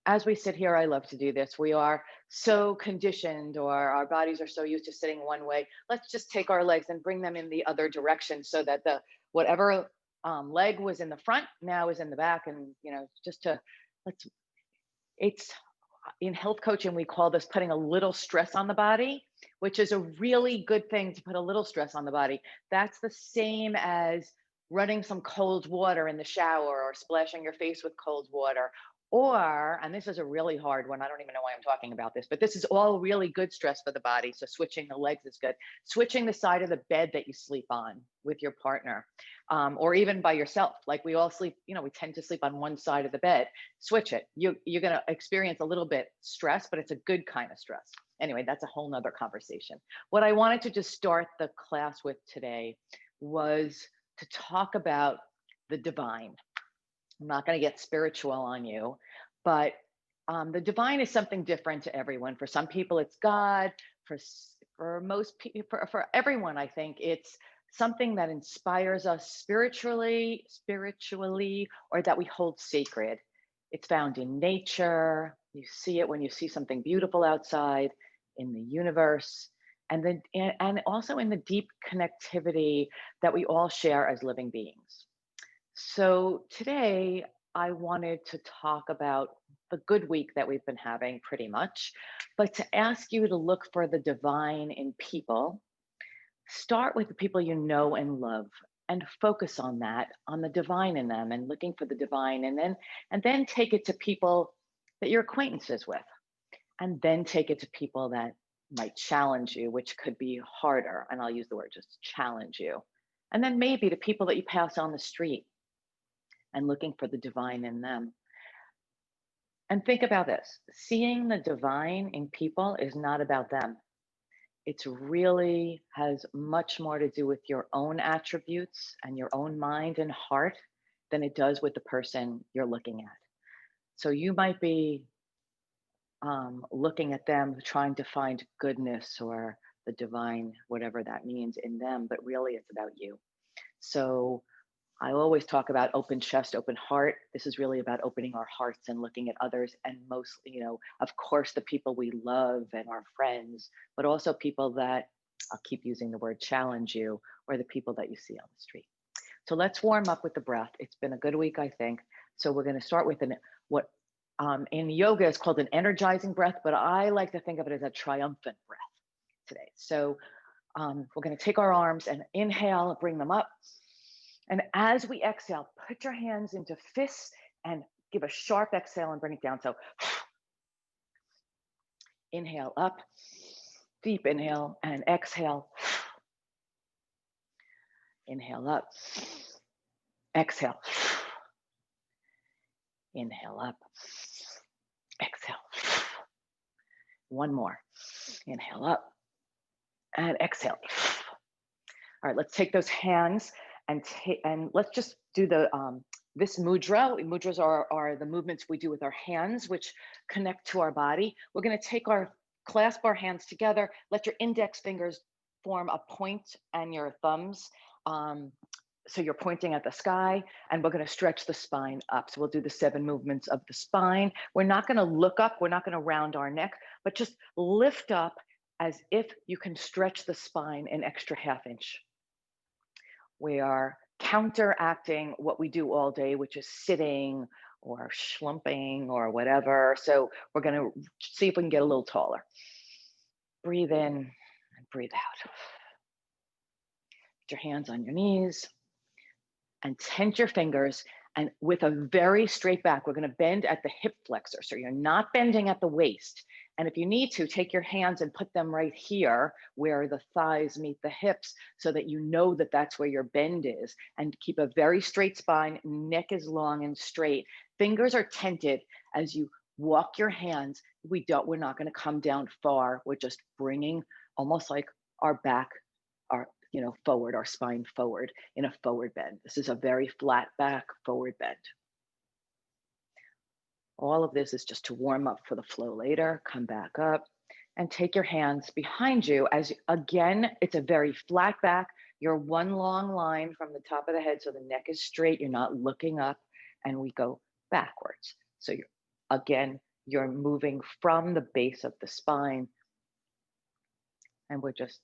as we sit here, I love to do this. We are so conditioned, or our bodies are so used to sitting one way. Let's just take our legs and bring them in the other direction so that the whatever leg was in the front now is in the back. And, just to let's, it's in health coaching, we call this putting a little stress on the body, which is a really good thing to put a little stress on the body. That's the same as running some cold water in the shower or splashing your face with cold water. Or, and this is a really hard one, I don't even know why I'm talking about this, but this is all really good stress for the body. So switching the legs is good. Switching the side of the bed that you sleep on with your partner, or even by yourself. Like we all sleep, we tend to sleep on one side of the bed. Switch it. You're going to experience a little bit stress, but it's a good kind of stress. Anyway, that's a whole nother conversation. What I wanted to just start the class with today was to talk about the divine. I'm not going to get spiritual on you, but the divine is something different to everyone. For some people, it's God. For most people, for everyone, I think it's something that inspires us spiritually, or that we hold sacred. It's found in nature. You see it when you see something beautiful outside, in the universe, and also in the deep connectivity that we all share as living beings. So today I wanted to talk about the good week that we've been having pretty much, but to ask you to look for the divine in people. Start with the people you know and love and focus on that, on the divine in them and looking for the divine, and then take it to people that you're acquaintances with, and then take it to people that might challenge you, which could be harder. And I'll use the word just challenge you. And then maybe to people that you pass on the street and looking for the divine in them. And think about this, seeing the divine in people is not about them. It's really has much more to do with your own attributes and your own mind and heart than it does with the person you're looking at. So you might be looking at them, trying to find goodness or the divine, whatever that means in them, but really it's about you. So I always talk about open chest, open heart. This is really about opening our hearts and looking at others, and mostly, of course, the people we love and our friends, but also people that, I'll keep using the word challenge you, or the people that you see on the street. So let's warm up with the breath. It's been a good week, I think. So we're going to start with what in yoga is called an energizing breath, but I like to think of it as a triumphant breath today. So we're going to take our arms and inhale, bring them up. And as we exhale, put your hands into fists and give a sharp exhale and bring it down. So inhale up, deep inhale, and exhale. Inhale up, exhale. Inhale up, exhale. One more. Inhale up and exhale. All right, let's take those hands and let's just do the this mudra. Mudras are the movements we do with our hands, which connect to our body. We're going to clasp our hands together. Let your index fingers form a point and your thumbs. So you're pointing at the sky, and we're going to stretch the spine up. So we'll do the 7 movements of the spine. We're not going to look up. We're not going to round our neck, but just lift up as if you can stretch the spine an extra ½ inch. We are counteracting what we do all day, which is sitting or slumping or whatever. So we're going to see if we can get a little taller. Breathe in and breathe out. Put your hands on your knees and tense your fingers. And with a very straight back, we're going to bend at the hip flexor. So you're not bending at the waist. And if you need to, take your hands and put them right here where the thighs meet the hips, so that you know that that's where your bend is. And keep a very straight spine, neck is long and straight. Fingers are tented as you walk your hands. We're not going to come down far. We're just bringing almost like our back, forward, our spine forward in a forward bend. This is a very flat back forward bend. All of this is just to warm up for the flow later. Come back up and take your hands behind you again, it's a very flat back. You're one long line from the top of the head, so the neck is straight. You're not looking up, and we go backwards. So you're again You're moving from the base of the spine, and we're just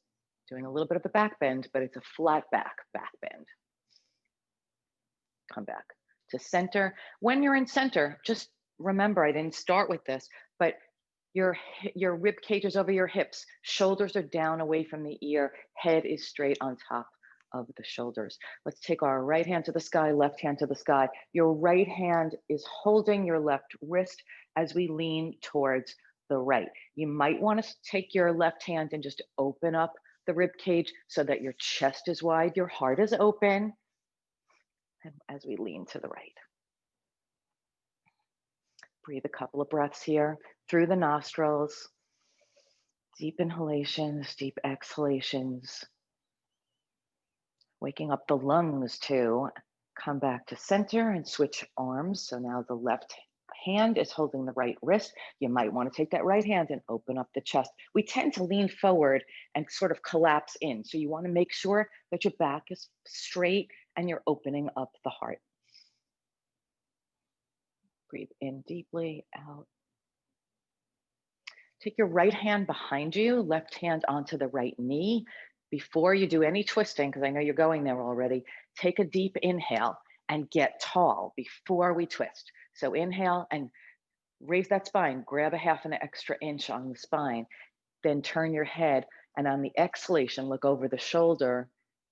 doing a little bit of a back bend, but it's a flat back bend. Come back to center. When you're in center, just remember, I didn't start with this, but your rib cage is over your hips, shoulders are down away from the ear, head is straight on top of the shoulders. Let's take our right hand to the sky, left hand to the sky. Your right hand is holding your left wrist as we lean towards the right. You might want to take your left hand and just open up the rib cage so that your chest is wide, your heart is open, and as we lean to the right. Breathe a couple of breaths here through the nostrils. Deep inhalations, deep exhalations. Waking up the lungs too. Come back to center and switch arms. So now the left hand is holding the right wrist. You might want to take that right hand and open up the chest. We tend to lean forward and sort of collapse in. So you want to make sure that your back is straight and you're opening up the heart. Breathe in deeply, out. Take your right hand behind you, left hand onto the right knee. Before you do any twisting, because I know you're going there already, take a deep inhale and get tall before we twist. So inhale and raise that spine, grab a half an extra inch on the spine, then turn your head, and on the exhalation, look over the shoulder,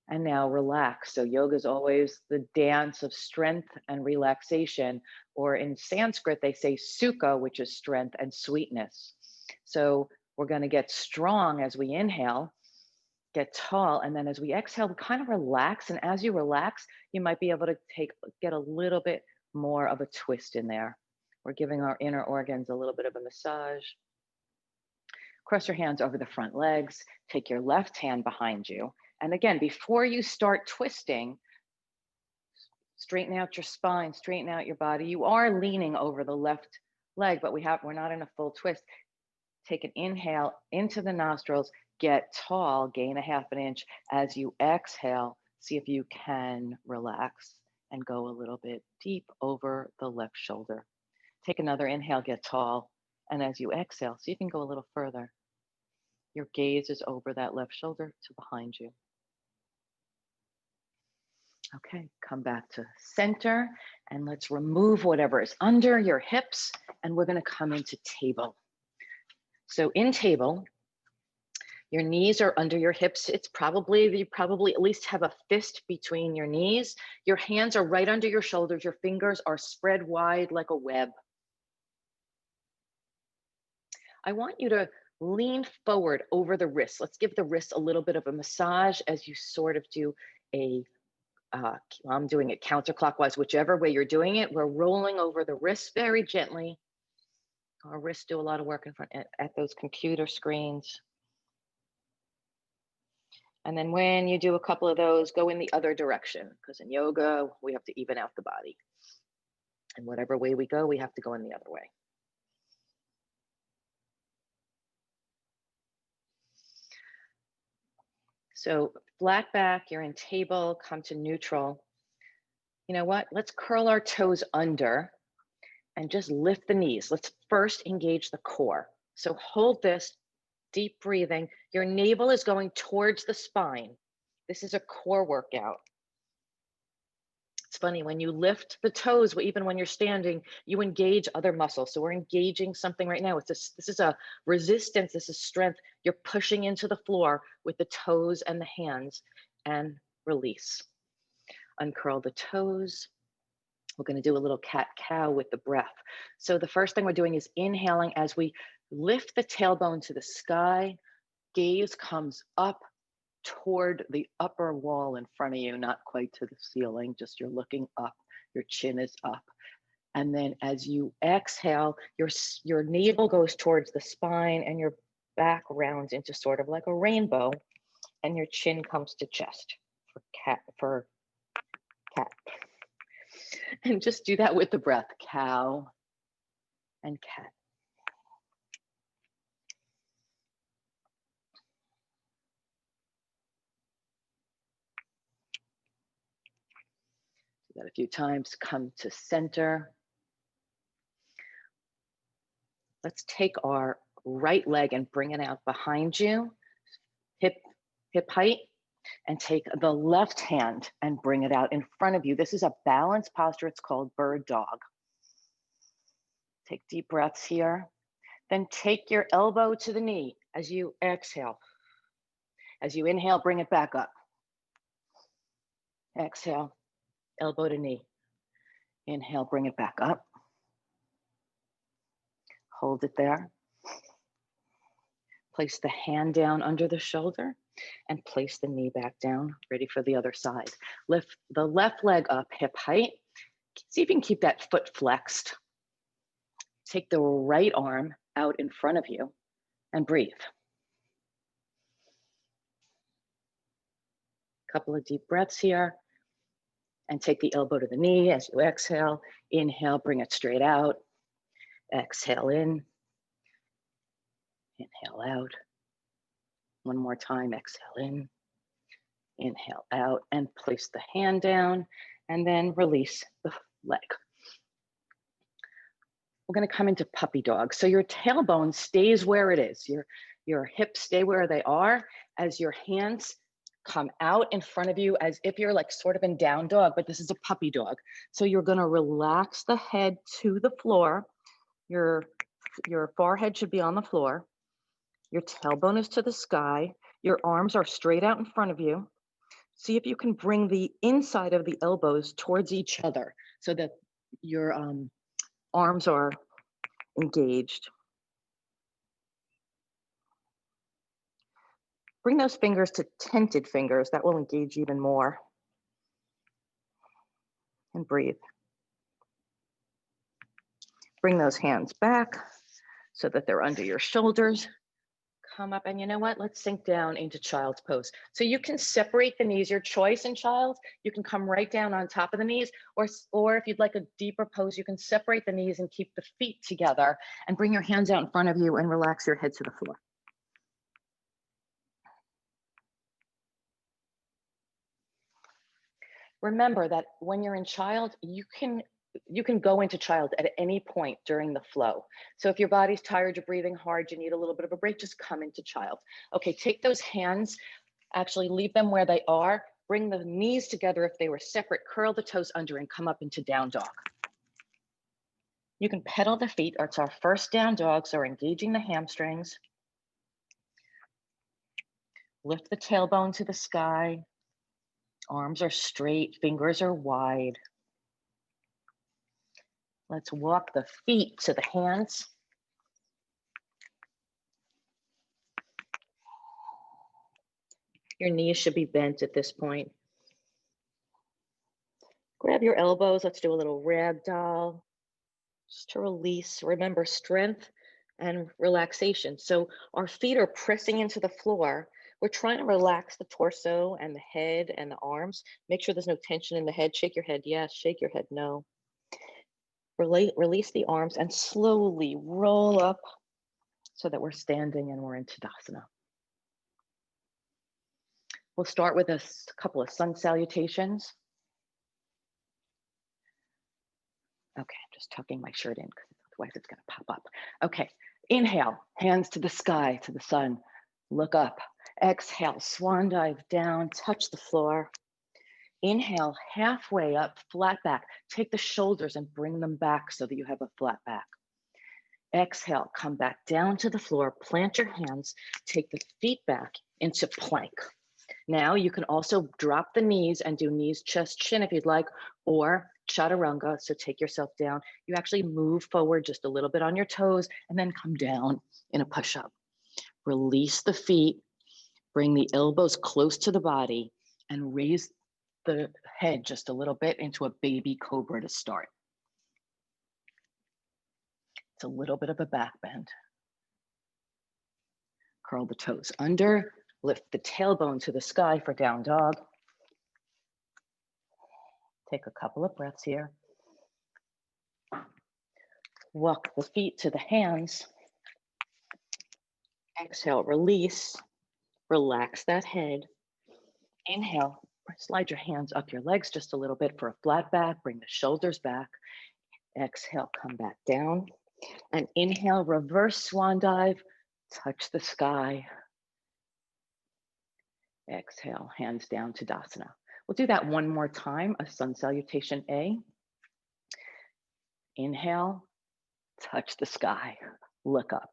and now relax. So yoga is always the dance of strength and relaxation, or in Sanskrit, they say sukha, which is strength, and sweetness. So we're going to get strong as we inhale, get tall, and then as we exhale, kind of relax. And as you relax, you might be able to get a little bit more of a twist in there. We're giving our inner organs a little bit of a massage. Cross your hands over the front legs. Take your left hand behind you. And again, before you start twisting, straighten out your spine, straighten out your body. You are leaning over the left leg, but we're not in a full twist. Take an inhale into the nostrils, get tall, gain a half an inch. As you exhale, see if you can relax and go a little bit deep over the left shoulder. Take another inhale, get tall. And as you exhale, see if you can go a little further. Your gaze is over that left shoulder to behind you. Okay, come back to center and let's remove whatever is under your hips and we're gonna come into table. So in table, your knees are under your hips. You probably at least have a fist between your knees. Your hands are right under your shoulders. Your fingers are spread wide like a web. I want you to lean forward over the wrist. Let's give the wrist a little bit of a massage as you sort of do I'm doing it counterclockwise, whichever way you're doing it. We're rolling over the wrist very gently. Our wrists do a lot of work in front at those computer screens. And then when you do a couple of those, go in the other direction, because in yoga, we have to even out the body. And whatever way we go, we have to go in the other way. So flat back, you're in table, come to neutral. You know what? Let's curl our toes under and just lift the knees. Let's first engage the core. So hold this, deep breathing. Your navel is going towards the spine. This is a core workout. It's funny, when you lift the toes, even when you're standing, you engage other muscles. So we're engaging something right now. This is a resistance, this is strength. You're pushing into the floor with the toes and the hands and release. Uncurl the toes. We're going to do a little cat-cow with the breath. So the first thing we're doing is inhaling as we lift the tailbone to the sky. Gaze comes up toward the upper wall in front of you, not quite to the ceiling, just you're looking up, your chin is up. And then as you exhale, your navel goes towards the spine and your back rounds into sort of like a rainbow and your chin comes to chest for cat. And just do that with the breath, cow and cat. Do that a few times, come to center. Let's take our right leg and bring it out behind you, hip height, and take the left hand and bring it out in front of you. This is a balanced posture. It's called bird dog. Take deep breaths here. Then take your elbow to the knee as you exhale. As you inhale, bring it back up. Exhale, elbow to knee. Inhale, bring it back up. Hold it there. Place the hand down under the shoulder and place the knee back down, ready for the other side. Lift the left leg up, hip height. See if you can keep that foot flexed. Take the right arm out in front of you and breathe. Couple of deep breaths here. And take the elbow to the knee as you exhale. Inhale, bring it straight out. Exhale in. Inhale out. One more time, exhale in. Inhale out and place the hand down and then release the leg. We're gonna come into puppy dog. So your tailbone stays where it is. Your hips stay where they are as your hands come out in front of you as if you're like sort of in down dog, but this is a puppy dog. So you're gonna relax the head to the floor. Your forehead should be on the floor. Your tailbone is to the sky. Your arms are straight out in front of you. See if you can bring the inside of the elbows towards each other so that your arms are engaged. Bring those fingers to tented fingers. That will engage even more. And breathe. Bring those hands back so that they're under your shoulders. Come up, and you know what? Let's sink down into child's pose. So you can separate the knees, your choice in child. You can come right down on top of the knees, or if you'd like a deeper pose, you can separate the knees and keep the feet together and bring your hands out in front of you and relax your head to the floor. Remember that when you're in child, you can go into child at any point during the flow. So if your body's tired, you're breathing hard, you need a little bit of a break, just come into child. Okay, take those hands, actually leave them where they are, bring the knees together if they were separate, curl the toes under and come up into down dog. You can pedal the feet, or it's our first down dog, so we're engaging the hamstrings. Lift the tailbone to the sky. Arms are straight, fingers are wide. Let's walk the feet to the hands. Your knees should be bent at this point. Grab your elbows. Let's do a little ragdoll just to release. Remember, strength and relaxation. So our feet are pressing into the floor. We're trying to relax the torso and the head and the arms. Make sure there's no tension in the head. Shake your head, yes. Shake your head, no. Release the arms and slowly roll up so that we're standing and we're in Tadasana. We'll start with a couple of sun salutations. Okay, I'm just tucking my shirt in because otherwise it's gonna pop up. Okay, inhale, hands to the sky, to the sun. Look up. Exhale, swan dive down, touch the floor. Inhale, halfway up, flat back. Take the shoulders and bring them back so that you have a flat back. Exhale, come back down to the floor, plant your hands, take the feet back into plank. Now you can also drop the knees and do knees, chest, chin if you'd like, or chaturanga, so take yourself down. You actually move forward just a little bit on your toes and then come down in a push-up. Release the feet, bring the elbows close to the body and raise the head just a little bit into a baby cobra to start. It's a little bit of a back bend. Curl the toes under, lift the tailbone to the sky for down dog. Take a couple of breaths here. Walk the feet to the hands. Exhale, release, relax that head. Inhale, slide your hands up your legs just a little bit for a flat back, bring the shoulders back. Exhale, come back down. And inhale, reverse swan dive, touch the sky. Exhale, hands down to Tadasana. We'll do that one more time, a sun salutation A. Inhale, touch the sky, look up.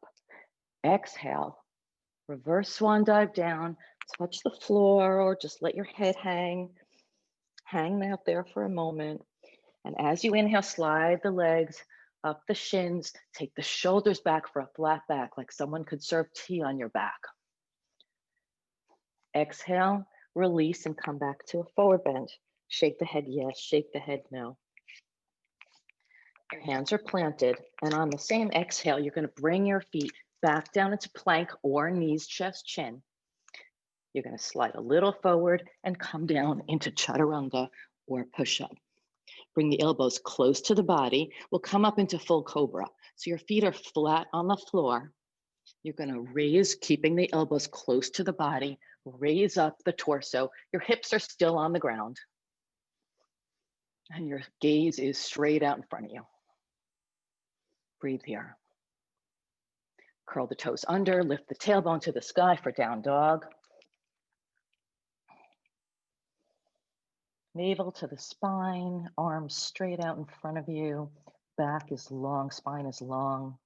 Exhale, reverse swan dive down, touch the floor or just let your head hang out there for a moment. And as you inhale, slide the legs up the shins, take the shoulders back for a flat back, like someone could serve tea on your back. Exhale, release and come back to a forward bend. Shake the head yes, shake the head no. Your hands are planted, and on the same exhale, you're going to bring your feet back down into plank or knees, chest, chin. You're going to slide a little forward and come down into chaturanga or push-up. Bring the elbows close to the body. We'll come up into full cobra. So your feet are flat on the floor. You're going to raise, keeping the elbows close to the body, raise up the torso. Your hips are still on the ground. And your gaze is straight out in front of you. Breathe here. Curl the toes under, lift the tailbone to the sky for down dog. Navel to the spine, arms straight out in front of you. Back is long, spine is long.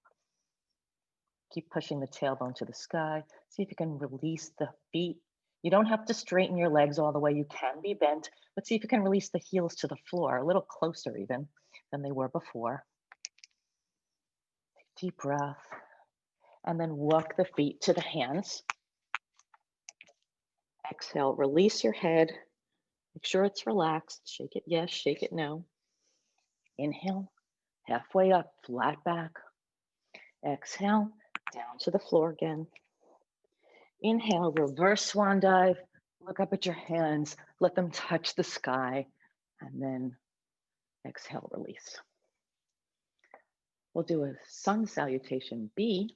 Keep pushing the tailbone to the sky. See if you can release the feet. You don't have to straighten your legs all the way. You can be bent, but see if you can release the heels to the floor, a little closer even than they were before. Deep breath. And then walk the feet to the hands. Exhale, release your head. Make sure it's relaxed. Shake it yes, shake it no. Inhale, halfway up, flat back. Exhale, down to the floor again. Inhale, reverse swan dive. Look up at your hands, let them touch the sky, and then exhale, release. We'll do a sun salutation B,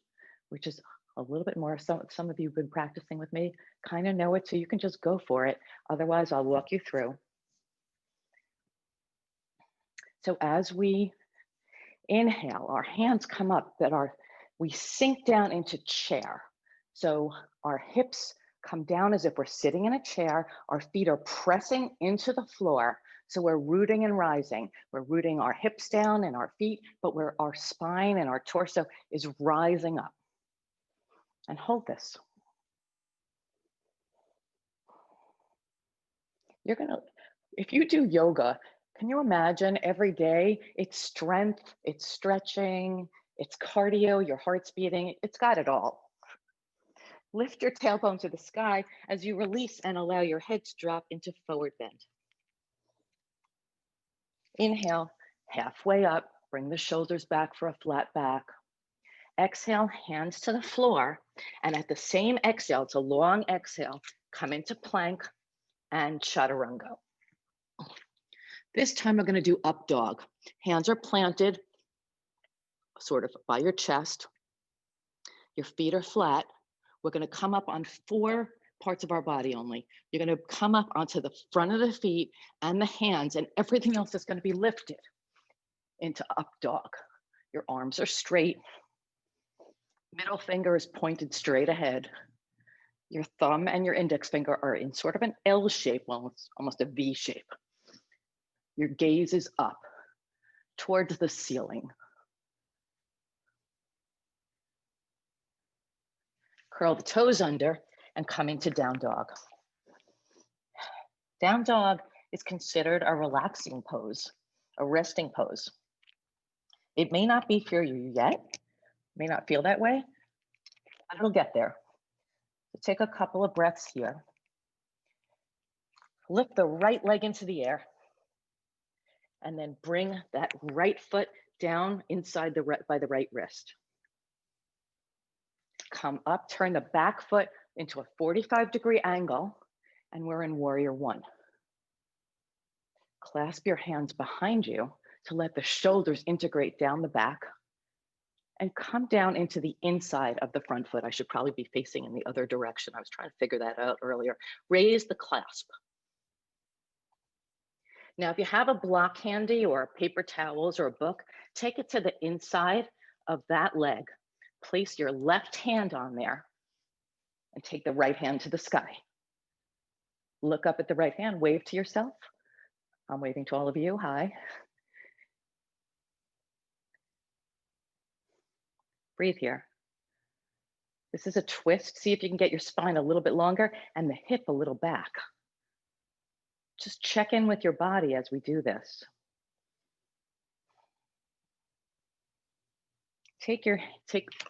which is a little bit more, some of you have been practicing with me, kind of know it, so you can just go for it. Otherwise, I'll walk you through. So as we inhale, our hands come up, we sink down into chair. So our hips come down as if we're sitting in a chair. Our feet are pressing into the floor. So we're rooting and rising. We're rooting our hips down and our feet, but our spine and our torso is rising up. And hold this. If you do yoga, can you imagine every day it's strength, it's stretching, it's cardio, your heart's beating, it's got it all. Lift your tailbone to the sky as you release and allow your head to drop into forward bend. Inhale, halfway up, bring the shoulders back for a flat back. Exhale, hands to the floor. And at the same exhale, it's a long exhale, come into plank and chaturanga. This time we're going to do up dog. Hands are planted sort of by your chest. Your feet are flat. We're going to come up on 4 parts of our body only. You're going to come up onto the front of the feet and the hands, and everything else is going to be lifted into up dog. Your arms are straight. Middle finger is pointed straight ahead. Your thumb and your index finger are in sort of an L shape, well, it's almost a V shape. Your gaze is up towards the ceiling. Curl the toes under and come into down dog. Down dog is considered a relaxing pose, a resting pose. It may not be for you yet, may not feel that way, but it'll get there. So take a couple of breaths here. Lift the right leg into the air, and then bring that right foot down inside by the right wrist. Come up, turn the back foot into a 45-degree angle, and we're in warrior 1. Clasp your hands behind you to let the shoulders integrate down the back, and come down into the inside of the front foot. I should probably be facing in the other direction. I was trying to figure that out earlier. Raise the clasp. Now, if you have a block handy or paper towels or a book, take it to the inside of that leg. Place your left hand on there and take the right hand to the sky. Look up at the right hand, wave to yourself. I'm waving to all of you, hi. Breathe here. This is a twist. See if you can get your spine a little bit longer and the hip a little back. Just check in with your body as we do this. Take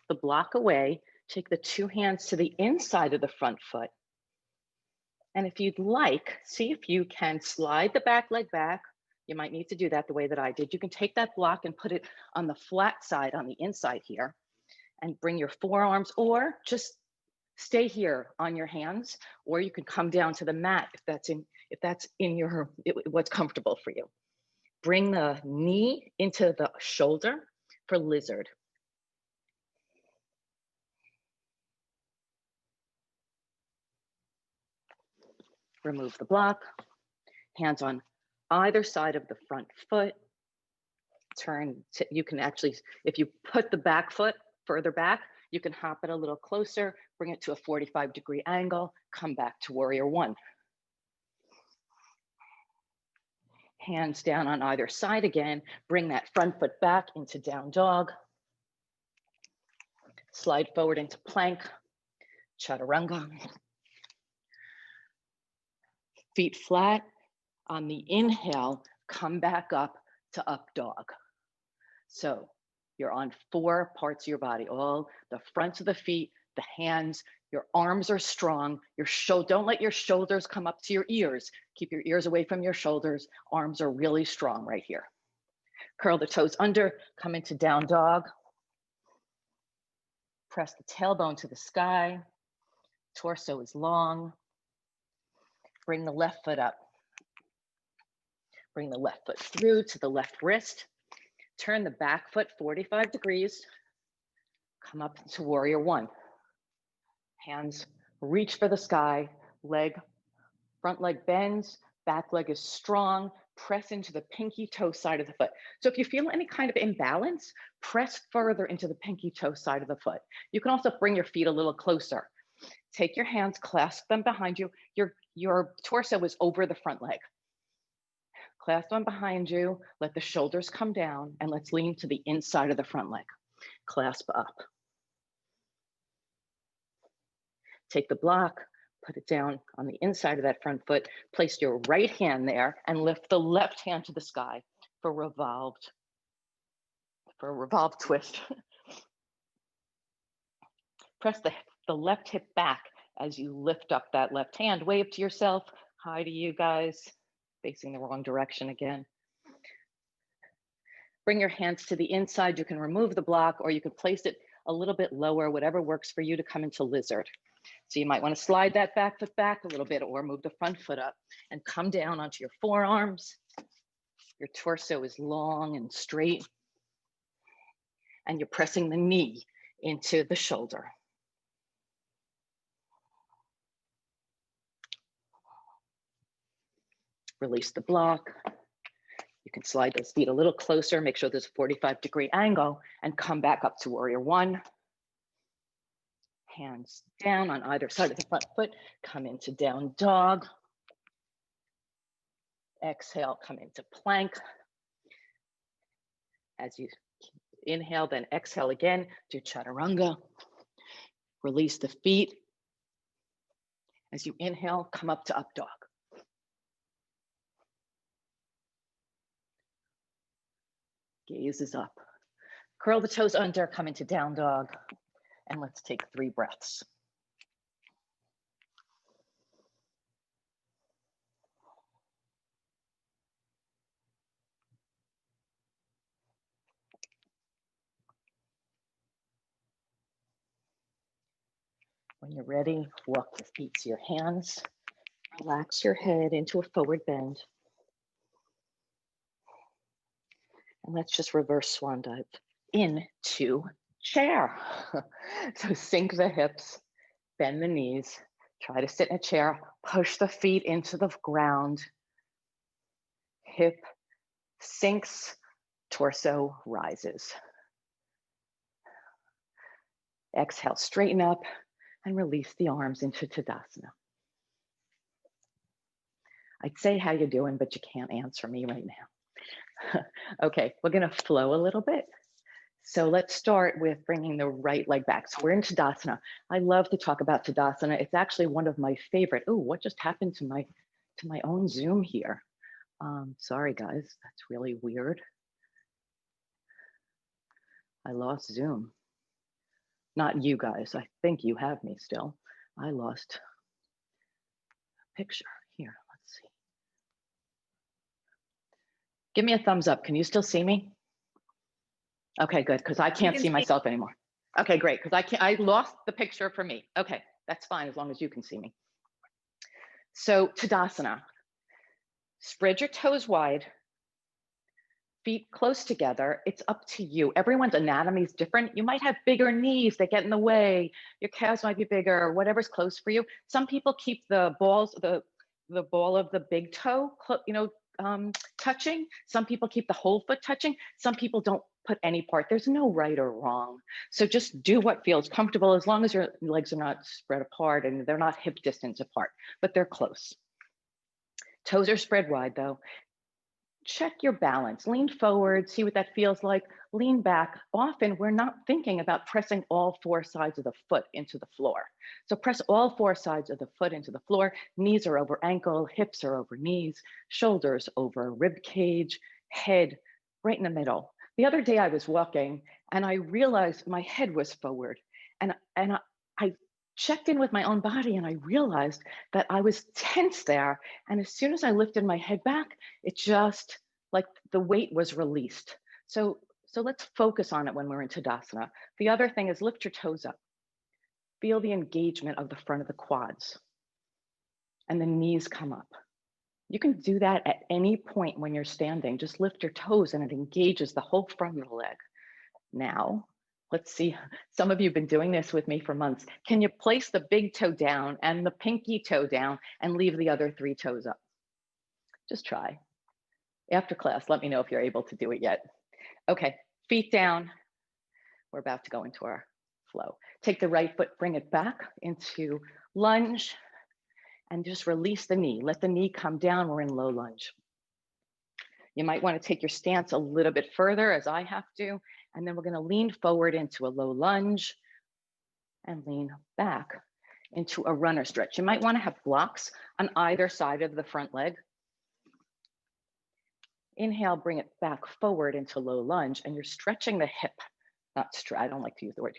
the block away, take the two hands to the inside of the front foot. And if you'd like, see if you can slide the back leg back. You might need to do that the way that I did. You can take that block and put it on the flat side on the inside here and bring your forearms, or just stay here on your hands, or you can come down to the mat if that's in what's comfortable for you. Bring the knee into the shoulder for lizard. Remove the block, hands on either side of the front foot. You can actually, if you put the back foot further back, you can hop it a little closer, bring it to a 45-degree angle, come back to warrior one. Hands down on either side again, bring that front foot back into down dog. Slide forward into plank, chaturanga. Feet flat. On the inhale, come back up to up dog. So you're on 4 parts of your body, all the fronts of the feet, the hands, your arms are strong. Don't let your shoulders come up to your ears. Keep your ears away from your shoulders. Arms are really strong right here. Curl the toes under, come into down dog. Press the tailbone to the sky. Torso is long. Bring the left foot up. Bring the left foot through to the left wrist. Turn the back foot 45 degrees. Come up to warrior one. Hands reach for the sky. Front leg bends. Back leg is strong. Press into the pinky toe side of the foot. So if you feel any kind of imbalance, press further into the pinky toe side of the foot. You can also bring your feet a little closer. Take your hands, clasp them behind you. Your torso is over the front leg. Clasp them behind you, let the shoulders come down, and let's lean to the inside of the front leg. Clasp up. Take the block, put it down on the inside of that front foot, place your right hand there, and lift the left hand to the sky for a revolved twist. Press the left hip back as you lift up that left hand. Wave to yourself. Hi to you guys. Facing the wrong direction again. Bring your hands to the inside. You can remove the block, or you can place it a little bit lower, whatever works for you to come into lizard. So you might want to slide that back foot back a little bit, or move the front foot up and come down onto your forearms. Your torso is long and straight, and you're pressing the knee into the shoulder. Release the block. You can slide those feet a little closer, make sure there's a 45-degree angle, and come back up to warrior one. Hands down on either side of the front foot, come into down dog. Exhale, come into plank. As you inhale, then exhale again, do chaturanga. Release the feet. As you inhale, come up to up dog. Gaze is up. Curl the toes under, come into down dog, and let's take 3 breaths. When you're ready, walk your feet to your hands. Relax your head into a forward bend. And let's just reverse swan dive into chair. So sink the hips, bend the knees, try to sit in a chair, push the feet into the ground. Hip sinks, torso rises. Exhale, straighten up and release the arms into Tadasana. I'd say how you doing, but you can't answer me right now. Okay, we're gonna flow a little bit. So let's start with bringing the right leg back. So we're in Tadasana. I love to talk about Tadasana. It's actually one of my favorite. Oh, what just happened to my own Zoom here? Sorry guys, that's really weird. I lost Zoom. Not you guys, I think you have me still. I lost a picture here, let's see. Give me a thumbs up, can you still see me? Okay, good, because I can't see myself anymore. Okay, great, because I lost the picture for me. Okay, that's fine as long as you can see me. So Tadasana, spread your toes wide, feet close together. It's up to you. Everyone's anatomy is different. You might have bigger knees that get in the way. Your calves might be bigger, whatever's close for you. Some people keep the balls, the ball of the big toe, touching. Some people keep the whole foot touching. Some people don't put any part. There's no right or wrong. So just do what feels comfortable as long as your legs are not spread apart and they're not hip distance apart, but they're close. Toes are spread wide though. Check your balance, lean forward, see what that feels like, lean back. Often we're not thinking about pressing all four sides of the foot into the floor. So press all four sides of the foot into the floor. Knees are over ankle, hips are over knees, shoulders over rib cage, head right in the middle. The other day I was walking and I realized my head was forward and I checked in with my own body and I realized that I was tense there. And as soon as I lifted my head back, it just like the weight was released. So let's focus on it when we're in Tadasana. The other thing is lift your toes up. Feel the engagement of the front of the quads and the knees come up. You can do that at any point when you're standing. Just lift your toes and it engages the whole front of the leg. Now, let's see, some of you have been doing this with me for months. Can you place the big toe down and the pinky toe down and leave the other three toes up? Just try. After class, let me know if you're able to do it yet. Okay, feet down. We're about to go into our flow. Take the right foot, bring it back into lunge and just release the knee. Let the knee come down. We're in low lunge. You might want to take your stance a little bit further as I have to, and then we're going to lean forward into a low lunge and lean back into a runner stretch. You might want to have blocks on either side of the front leg. Inhale, bring it back forward into low lunge, and you're stretching the hip. I don't like to use the word.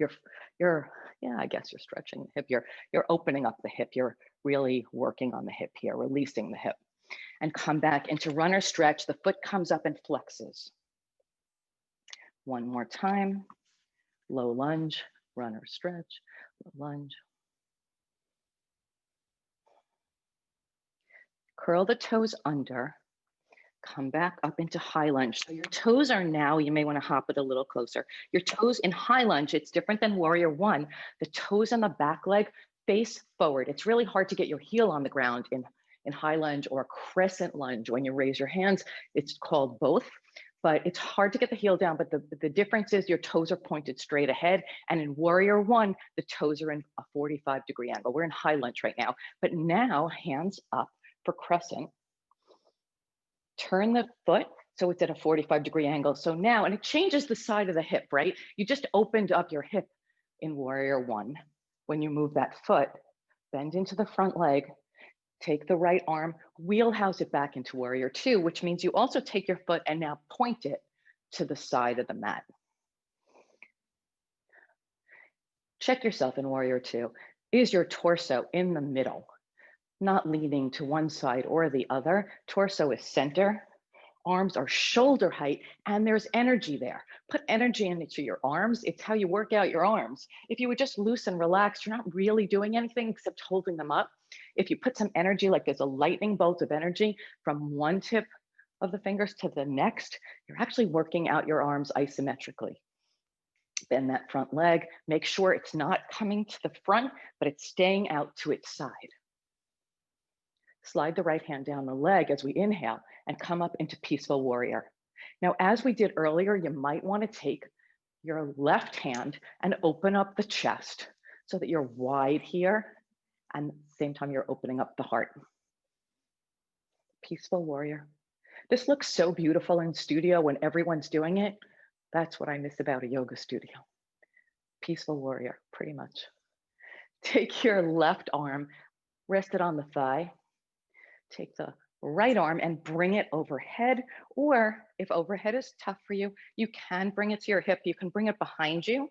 Yeah, I guess you're stretching the hip. You're opening up the hip. You're really working on the hip here, releasing the hip. And come back into runner stretch. The foot comes up and flexes. One more time. Low lunge, runner stretch, low lunge. Curl the toes under. Come back up into high lunge. So your toes are now, you may want to hop it a little closer. Your toes in high lunge, it's different than warrior one. The toes on the back leg face forward. It's really hard to get your heel on the ground in high lunge or crescent lunge. When you raise your hands, it's called both, but it's hard to get the heel down. But the difference is your toes are pointed straight ahead. And in warrior one, the toes are in a 45-degree angle. We're in high lunge right now, but now hands up for crescent. Turn the foot so it's at a 45-degree angle. So now, and it changes the side of the hip, right? You just opened up your hip in warrior one. When you move that foot, bend into the front leg, take the right arm, wheelhouse it back into warrior two, which means you also take your foot and now point it to the side of the mat. Check yourself in warrior two. Is your torso in the middle? Not leaning to one side or the other. Torso is center. Arms are shoulder height, and there's energy there. Put energy into your arms. It's how you work out your arms. If you would just loose and relax, you're not really doing anything except holding them up. If you put some energy, like there's a lightning bolt of energy from one tip of the fingers to the next, you're actually working out your arms isometrically. Bend that front leg. Make sure it's not coming to the front, but it's staying out to its side. Slide the right hand down the leg as we inhale and come up into peaceful warrior. Now, as we did earlier, you might want to take your left hand and open up the chest so that you're wide here. And at the same time, you're opening up the heart. Peaceful warrior. This looks so beautiful in studio when everyone's doing it. That's what I miss about a yoga studio. Peaceful warrior, pretty much. Take your left arm, rest it on the thigh. Take the right arm and bring it overhead, or if overhead is tough for you, you can bring it to your hip. You can bring it behind you,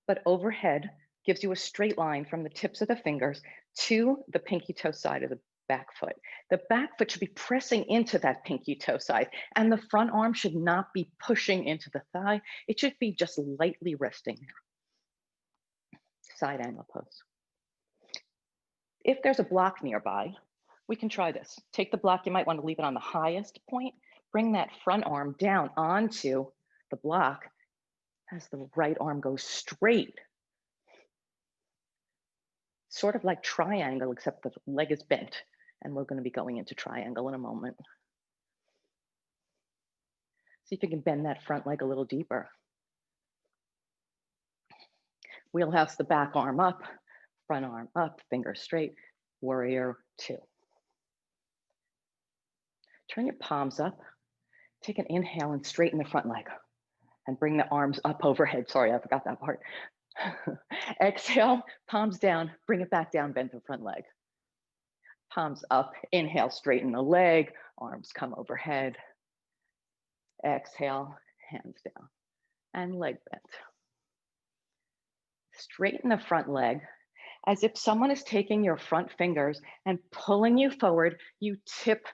but overhead gives you a straight line from the tips of the fingers to the pinky toe side of the back foot. The back foot should be pressing into that pinky toe side, and the front arm should not be pushing into the thigh. It should be just lightly resting there. Side angle pose. If there's a block nearby, we can try this. Take the block, you might want to leave it on the highest point, bring that front arm down onto the block as the right arm goes straight. Sort of like triangle, except the leg is bent, and we're going to be going into triangle in a moment. See if you can bend that front leg a little deeper. Wheelhouse the back arm up, front arm up, fingers straight, warrior two. Turn your palms up, take an inhale and straighten the front leg and bring the arms up overhead. Sorry, I forgot that part. Exhale, palms down, bring it back down, bend the front leg. Palms up, inhale, straighten the leg, arms come overhead. Exhale, hands down, and leg bent. Straighten the front leg as if someone is taking your front fingers and pulling you forward. You tip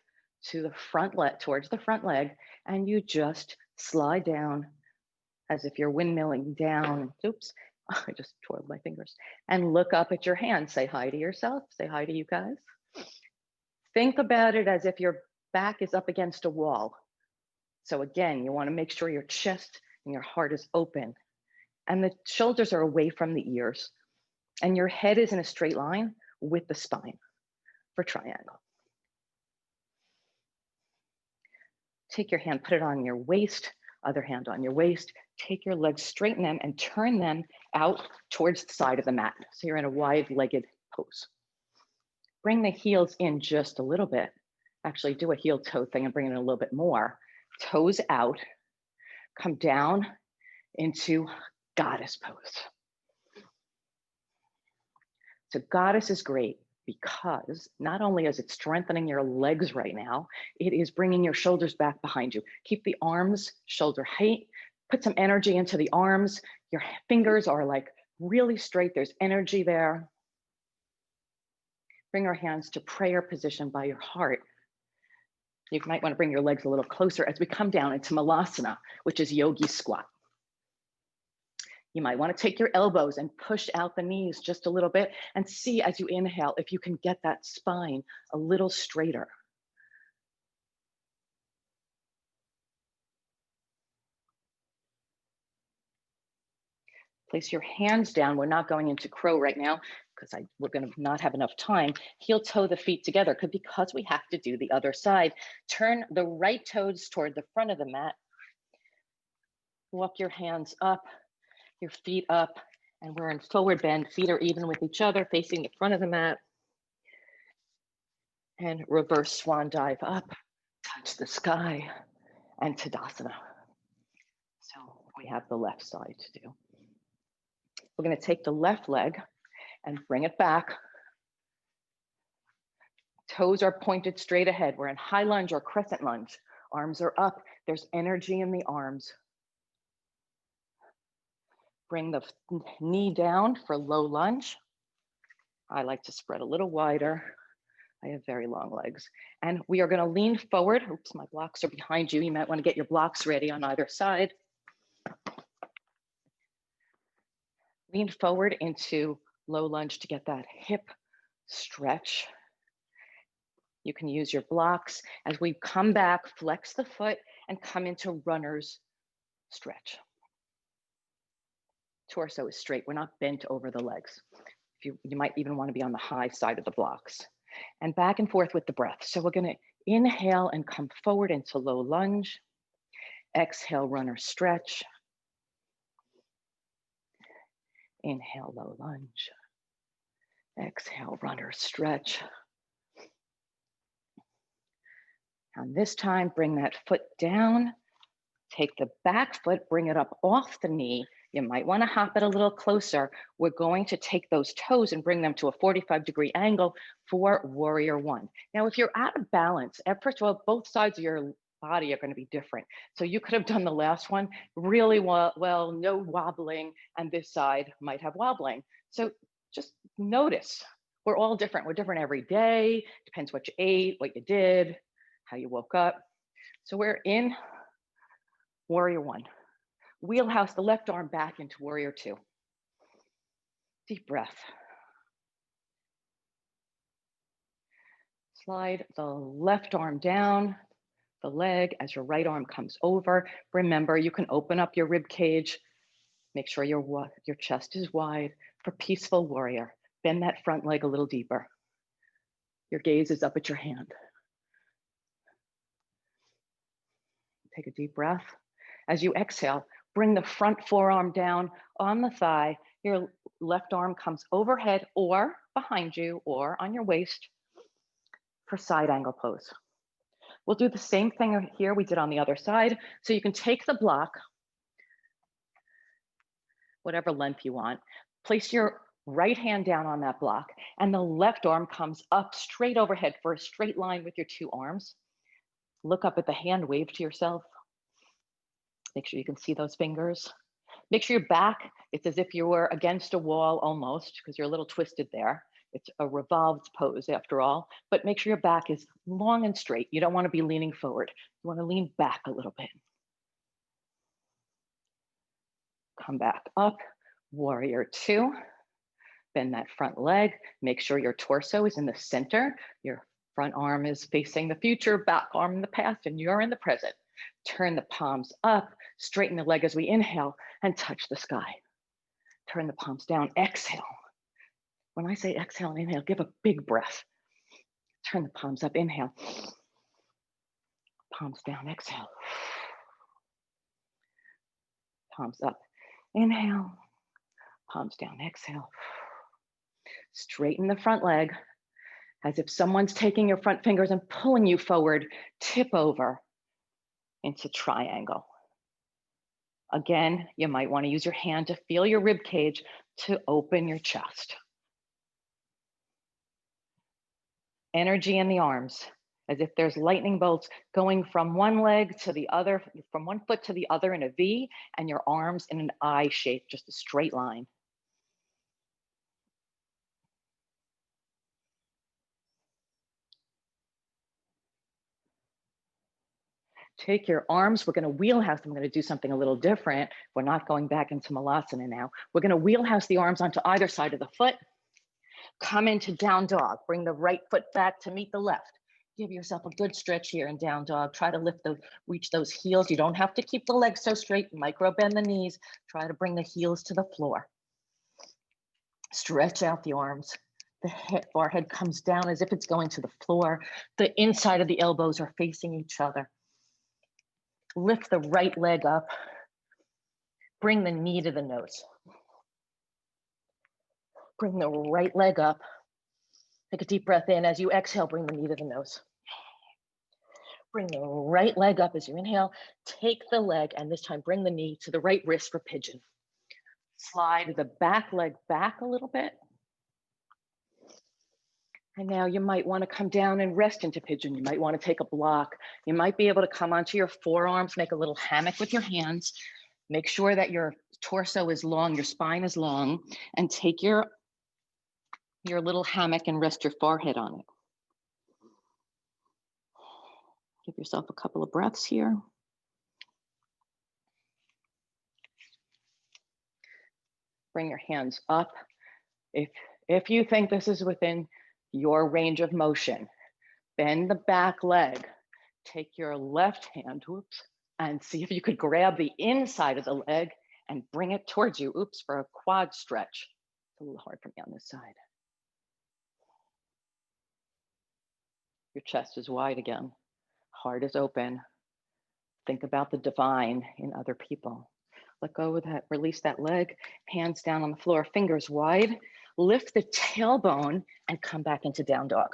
to the front leg, towards the front leg, and you just slide down as if you're windmilling down. Oops, I just twirled my fingers. And look up at your hand. Say hi to yourself. Say hi to you guys. Think about it as if your back is up against a wall. So again, you want to make sure your chest and your heart is open and the shoulders are away from the ears and your head is in a straight line with the spine for triangle. Take your hand, put it on your waist, other hand on your waist, take your legs, straighten them and turn them out towards the side of the mat. So you're in a wide-legged pose. Bring the heels in just a little bit. Actually do a heel toe thing and bring it in a little bit more. Toes out, come down into goddess pose. So goddess is great because not only is it strengthening your legs right now, it is bringing your shoulders back behind you. Keep the arms shoulder height, put some energy into the arms. Your fingers are like really straight. There's energy there. Bring our hands to prayer position by your heart. You might want to bring your legs a little closer as we come down into Malasana, which is yogi squat. You might want to take your elbows and push out the knees just a little bit and see as you inhale if you can get that spine a little straighter. Place your hands down. We're not going into crow right now because we're going to not have enough time. Heel toe the feet together because we have to do the other side. Turn the right toes toward the front of the mat. Walk your hands up, your feet up, and we're in forward bend. Feet are even with each other, facing the front of the mat. And reverse swan dive up, touch the sky, and Tadasana. So we have the left side to do. We're going to take the left leg and bring it back. Toes are pointed straight ahead. We're in high lunge or crescent lunge. Arms are up. There's energy in the arms. Bring the knee down for low lunge. I like to spread a little wider. I have very long legs. And we are going to lean forward. Oops, my blocks are behind you. You might want to get your blocks ready on either side. Lean forward into low lunge to get that hip stretch. You can use your blocks. As we come back, flex the foot and come into runner's stretch. Torso is straight. We're not bent over the legs. You might even want to be on the high side of the blocks. And back and forth with the breath. So we're going to inhale and come forward into low lunge. Exhale, runner stretch. Inhale, low lunge. Exhale, runner stretch. And this time, bring that foot down. Take the back foot, bring it up off the knee. You might want to hop it a little closer. We're going to take those toes and bring them to a 45-degree angle for warrior one. Now, if you're out of balance, first of all, both sides of your body are going to be different. So you could have done the last one really well, no wobbling, and this side might have wobbling. So just notice, we're all different. We're different every day. Depends what you ate, what you did, how you woke up. So we're in warrior one. Wheelhouse the left arm back into warrior two. Deep breath. Slide the left arm down the leg as your right arm comes over. Remember, you can open up your rib cage. Make sure your chest is wide for peaceful warrior. Bend that front leg a little deeper. Your gaze is up at your hand. Take a deep breath. As you exhale, bring the front forearm down on the thigh. Your left arm comes overhead or behind you or on your waist for side angle pose. We'll do the same thing here we did on the other side. So you can take the block, whatever length you want, place your right hand down on that block, and the left arm comes up straight overhead for a straight line with your two arms. Look up at the hand, wave to yourself. Make sure you can see those fingers. Make sure your back, it's as if you were against a wall almost, because you're a little twisted there. It's a revolved pose after all, but make sure your back is long and straight. You don't want to be leaning forward. You want to lean back a little bit. Come back up, warrior two. Bend that front leg. Make sure your torso is in the center. Your front arm is facing the future, back arm in the past, and you're in the present. Turn the palms up, straighten the leg as we inhale, and touch the sky. Turn the palms down, exhale. When I say exhale and inhale, give a big breath. Turn the palms up, inhale. Palms down, exhale. Palms up, inhale. Palms down, exhale. Straighten the front leg as if someone's taking your front fingers and pulling you forward, tip over into triangle. Again, you might want to use your hand to feel your rib cage to open your chest. Energy in the arms, as if there's lightning bolts going from one leg to the other, from one foot to the other in a V, and your arms in an I shape, just a straight line. Take your arms, we're gonna wheelhouse, I'm gonna do something a little different. We're not going back into Malasana now. We're gonna wheelhouse the arms onto either side of the foot. Come into down dog. Bring the right foot back to meet the left. Give yourself a good stretch here in down dog. Try to reach those heels. You don't have to keep the legs so straight. Micro bend the knees. Try to bring the heels to the floor. Stretch out the arms. The forehead comes down as if it's going to the floor. The inside of the elbows are facing each other. Lift the right leg up. Bring the knee to the nose. Bring the right leg up. Take a deep breath in. As you exhale, bring the knee to the nose. Bring the right leg up as you inhale. Take the leg, and this time bring the knee to the right wrist for pigeon. Slide the back leg back a little bit. And now you might want to come down and rest into pigeon. You might want to take a block. You might be able to come onto your forearms, make a little hammock with your hands. Make sure that your torso is long, your spine is long, and take your little hammock and rest your forehead on it. Give yourself a couple of breaths here. Bring your hands up. If you think this is within your range of motion, bend the back leg. Take your left hand, and see if you could grab the inside of the leg and bring it towards you, for a quad stretch. It's a little hard for me on this side. Your chest is wide again. Heart is open. Think about the divine in other people. let go of that, release that leg, hands down on the floor, fingers wide, lift the tailbone and come back into down dog.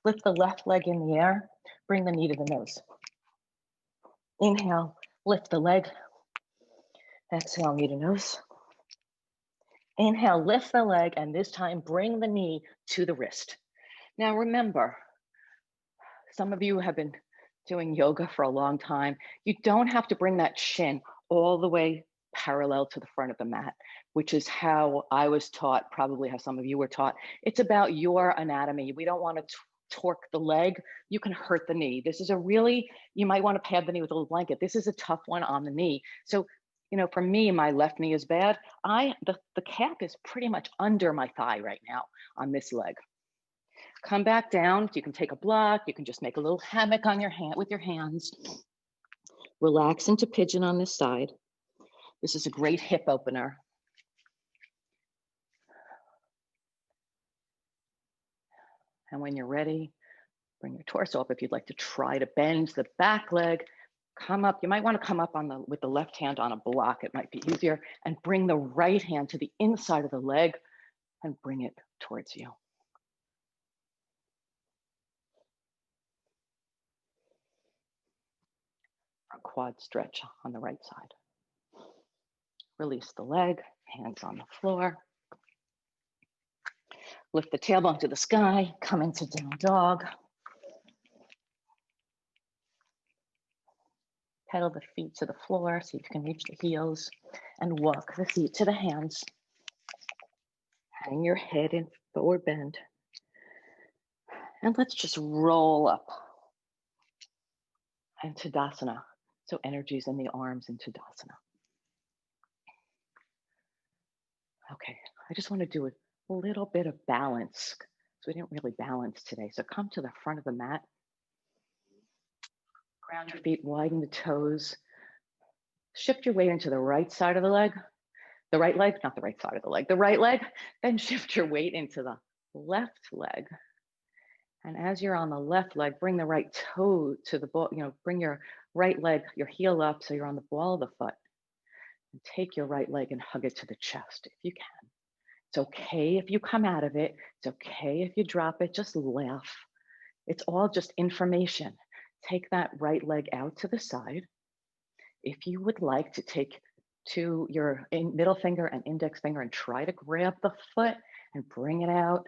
Lift the left leg in the air, bring the knee to the nose. Inhale, lift the leg. Exhale, knee to nose. Inhale, lift the leg, and this time bring the knee to the wrist. Now remember, some of you have been doing yoga for a long time. You don't have to bring that shin all the way parallel to the front of the mat, which is how I was taught, probably how some of you were taught. It's about your anatomy. We don't want to torque the leg. You can hurt the knee. This is a really, you might want to pad the knee with a little blanket. This is a tough one on the knee. So, you know, for me, my left knee is bad. The calf is pretty much under my thigh right now on this leg. Come back down. You can take a block. You can just make a little hammock on your hand with your hands. Relax into pigeon on this side. This is a great hip opener. And when you're ready, bring your torso up. If you'd like to try to bend the back leg, come up. You might want to come up with the left hand on a block. It might be easier. And bring the right hand to the inside of the leg and bring it towards you. A quad stretch on the right side. Release the leg, hands on the floor. Lift the tailbone to the sky, come into down dog. Pedal the feet to the floor, see if you can reach the heels, and walk the feet to the hands. Hang your head in forward bend. And let's just roll up into Tadasana. So energies in the arms into Tadasana. Okay, I just want to do a little bit of balance. So we didn't really balance today. So come to the front of the mat. Ground your feet, widen the toes. Shift your weight into the right side of the leg. The right leg, not the right side of the leg, the right leg. Then shift your weight into the left leg. And as you're on the left leg, bring the right toe to the ball, bring your right leg, your heel up so you're on the ball of the foot. And take your right leg and hug it to the chest if you can. It's okay if you come out of it. It's okay if you drop it, just laugh. It's all just information. Take that right leg out to the side. If you would like to take to your middle finger and index finger and try to grab the foot and bring it out,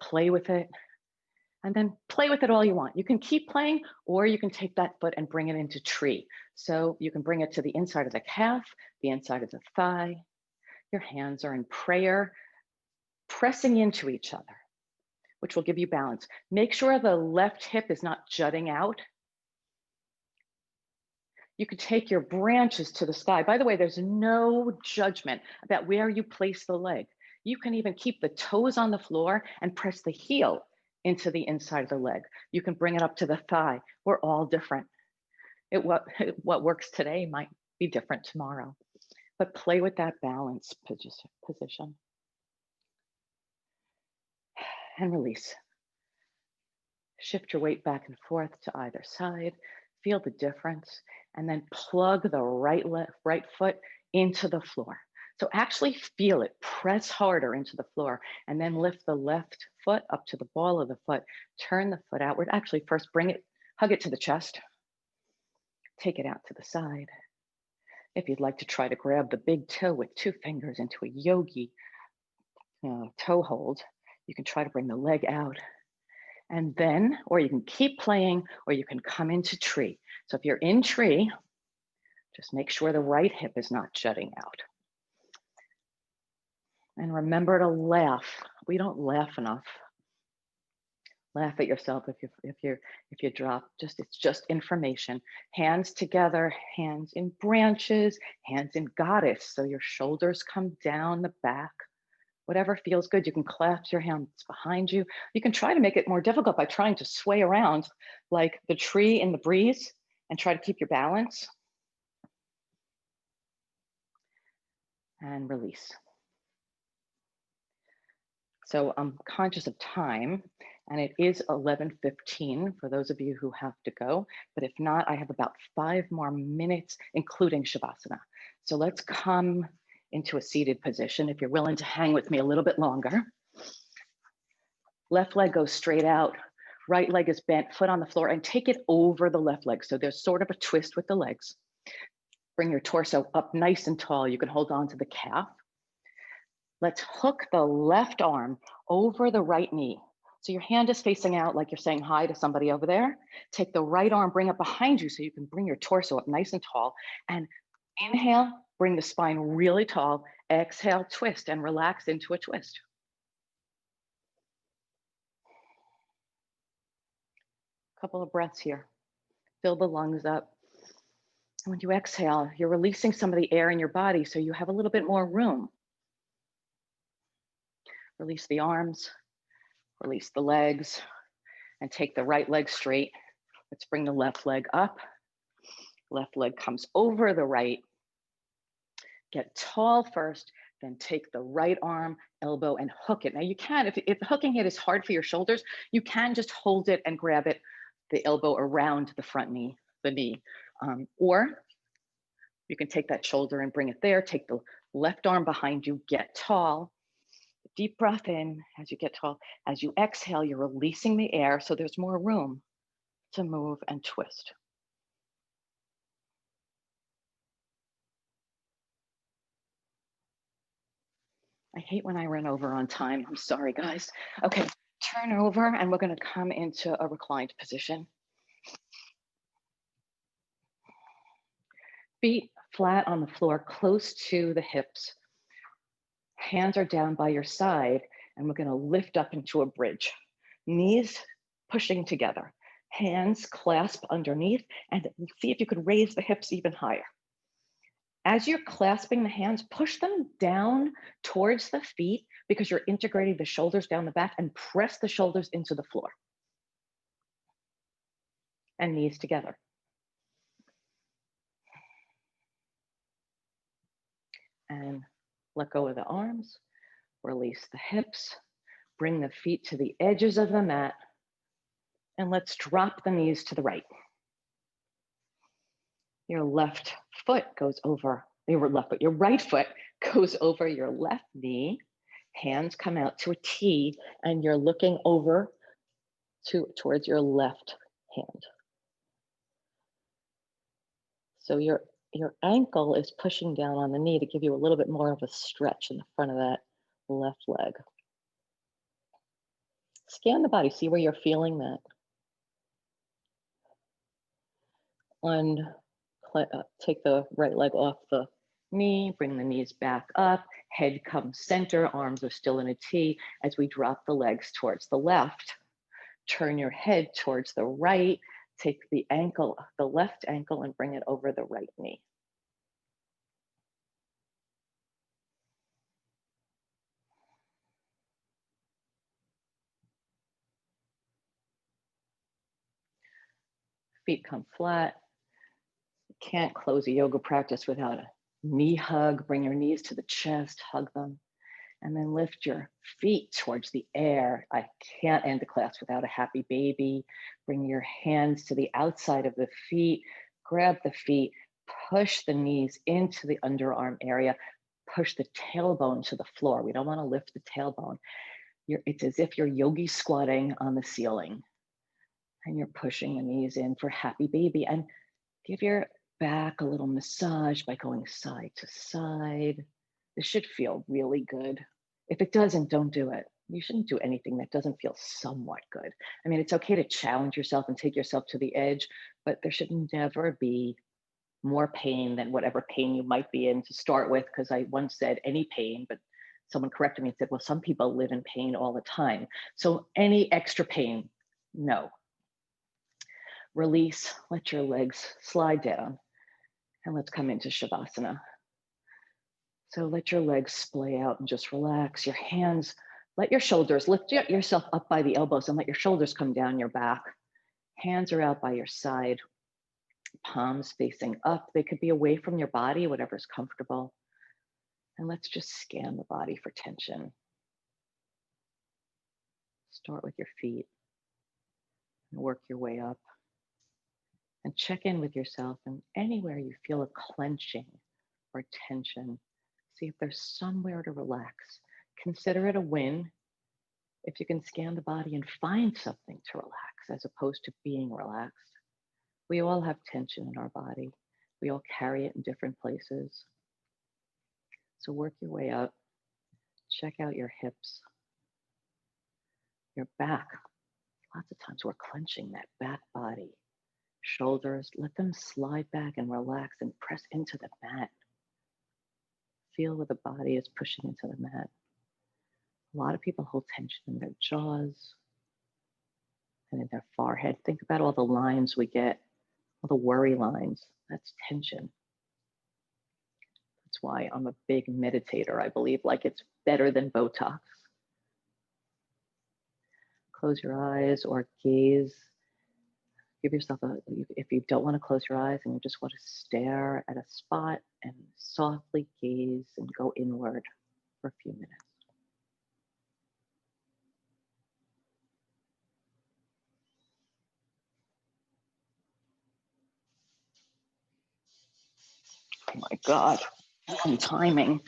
play with it, and then play with it all you want. You can keep playing, or you can take that foot and bring it into tree. So you can bring it to the inside of the calf, the inside of the thigh. Your hands are in prayer, pressing into each other, which will give you balance. Make sure the left hip is not jutting out. You could take your branches to the sky. By the way, there's no judgment about where you place the leg. You can even keep the toes on the floor and press the heel into the inside of the leg. You can bring it up to the thigh. We're all different. What works today might be different tomorrow, but play with that balance position. And release. Shift your weight back and forth to either side. Feel the difference, and then plug the right foot into the floor. So actually feel it, press harder into the floor, and then lift the left foot up to the ball of the foot. Turn the foot outward. Actually, first bring it, hug it to the chest. Take it out to the side. If you'd like to try to grab the big toe with 2 fingers into a yogi toe hold, you can try to bring the leg out. And then, or you can keep playing, or you can come into tree. So if you're in tree, just make sure the right hip is not jutting out. And remember to laugh. We don't laugh enough. Laugh at yourself if you drop. It's just information. Hands together, hands in branches, hands in goddess. So your shoulders come down the back. Whatever feels good. You can clasp your hands behind you. You can try to make it more difficult by trying to sway around like the tree in the breeze and try to keep your balance. And release. So I'm conscious of time, And it is 11:15 for those of you who have to go. But if not, I have about 5 more minutes, including Shavasana. So let's come into a seated position. If you're willing to hang with me a little bit longer. Left leg goes straight out. Right leg is bent, foot on the floor, and take it over the left leg. So there's sort of a twist with the legs. Bring your torso up nice and tall. You can hold on to the calf. Let's hook the left arm over the right knee. So your hand is facing out like you're saying hi to somebody over there. Take the right arm, bring it behind you so you can bring your torso up nice and tall. And inhale, bring the spine really tall. Exhale, twist and relax into a twist. Couple of breaths here. Fill the lungs up. And when you exhale, you're releasing some of the air in your body so you have a little bit more room. Release the arms, release the legs, and take the right leg straight. Let's bring the left leg up. Left leg comes over the right. Get tall first, then take the right arm, elbow, and hook it. Now you can, if hooking it is hard for your shoulders, you can just hold it and grab it, the elbow around the front knee, the knee. Or you can take that shoulder and bring it there. Take the left arm behind you, get tall. Deep breath in as you get tall. As you exhale, you're releasing the air so there's more room to move and twist. I hate when I run over on time. I'm sorry, guys. Okay, turn over and we're going to come into a reclined position. Feet flat on the floor, close to the hips. Hands are down by your side, and we're going to lift up into a bridge. Knees pushing together. Hands clasp underneath, and see if you could raise the hips even higher. As you're clasping the hands, push them down towards the feet because you're integrating the shoulders down the back, and press the shoulders into the floor. And knees together. And let go of the arms, release the hips, bring the feet to the edges of the mat, and let's drop the knees to the right. Your left foot goes over, your right foot goes over your left knee. Hands come out to a T, and you're looking over towards your left hand. So your ankle is pushing down on the knee to give you a little bit more of a stretch in the front of that left leg. Scan the body, see where you're feeling that. Take the right leg off the knee, bring the knees back up, head comes center, arms are still in a T. As we drop the legs towards the left, turn your head towards the right, take the left ankle, and bring it over the right knee. Feet come flat. You can't close a yoga practice without a knee hug. Bring your knees to the chest, hug them, and then lift your feet towards the air. I can't end the class without a happy baby. Bring your hands to the outside of the feet, grab the feet, push the knees into the underarm area, push the tailbone to the floor. We don't want to lift the tailbone. It's as if you're yogi squatting on the ceiling, and you're pushing the knees in for happy baby. And give your back a little massage by going side to side. This should feel really good. If it doesn't, don't do it. You shouldn't do anything that doesn't feel somewhat good. I mean, it's okay to challenge yourself and take yourself to the edge, but there should never be more pain than whatever pain you might be in to start with, because I once said any pain, but someone corrected me and said, well, some people live in pain all the time. So any extra pain, no. Release, let your legs slide down, and let's come into Shavasana. So let your legs splay out and just relax. Your hands, let your shoulders, lift yourself up by the elbows and let your shoulders come down your back. Hands are out by your side, palms facing up. They could be away from your body, whatever's comfortable. And let's just scan the body for tension. Start with your feet. and work your way up. And check in with yourself, and anywhere you feel a clenching or tension, see if there's somewhere to relax. Consider it a win if you can scan the body and find something to relax as opposed to being relaxed. We all have tension in our body. We all carry it in different places. So work your way up. Check out your hips, your back. Lots of times we're clenching that back body. Shoulders, let them slide back and relax and press into the mat. Feel where the body is pushing into the mat. A lot of people hold tension in their jaws and in their forehead. Think about all the lines we get, all the worry lines. That's tension. That's why I'm a big meditator. I believe like it's better than Botox. Close your eyes or gaze. Give yourself if you don't want to close your eyes and you just want to stare at a spot and softly gaze and go inward for a few minutes. Oh my God, I'm timing.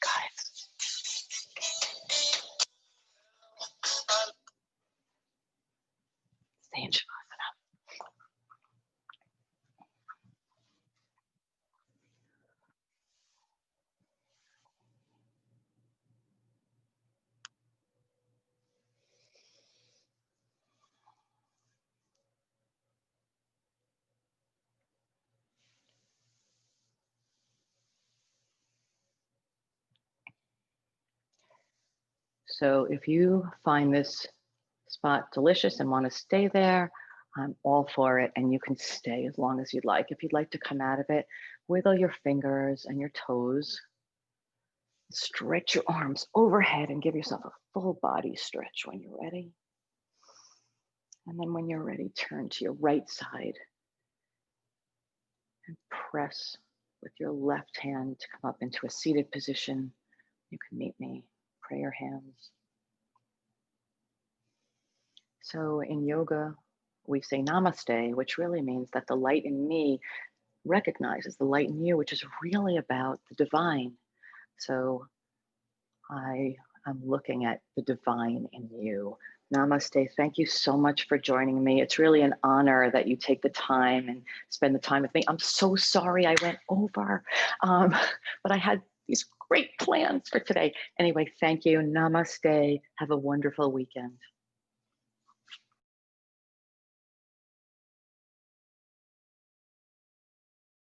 Guys. Stay in Shavasana. So if you find this spot delicious and want to stay there, I'm all for it. And you can stay as long as you'd like. If you'd like to come out of it, wiggle your fingers and your toes. Stretch your arms overhead and give yourself a full body stretch when you're ready. And then when you're ready, turn to your right side and press with your left hand to come up into a seated position. You can meet me, prayer hands. So in yoga, we say namaste, which really means that the light in me recognizes the light in you, which is really about the divine. So I am looking at the divine in you. Namaste. Thank you so much for joining me. It's really an honor that you take the time and spend the time with me. I'm so sorry I went over, but I had these great plans for today. Anyway, thank you. Namaste. Have a wonderful weekend.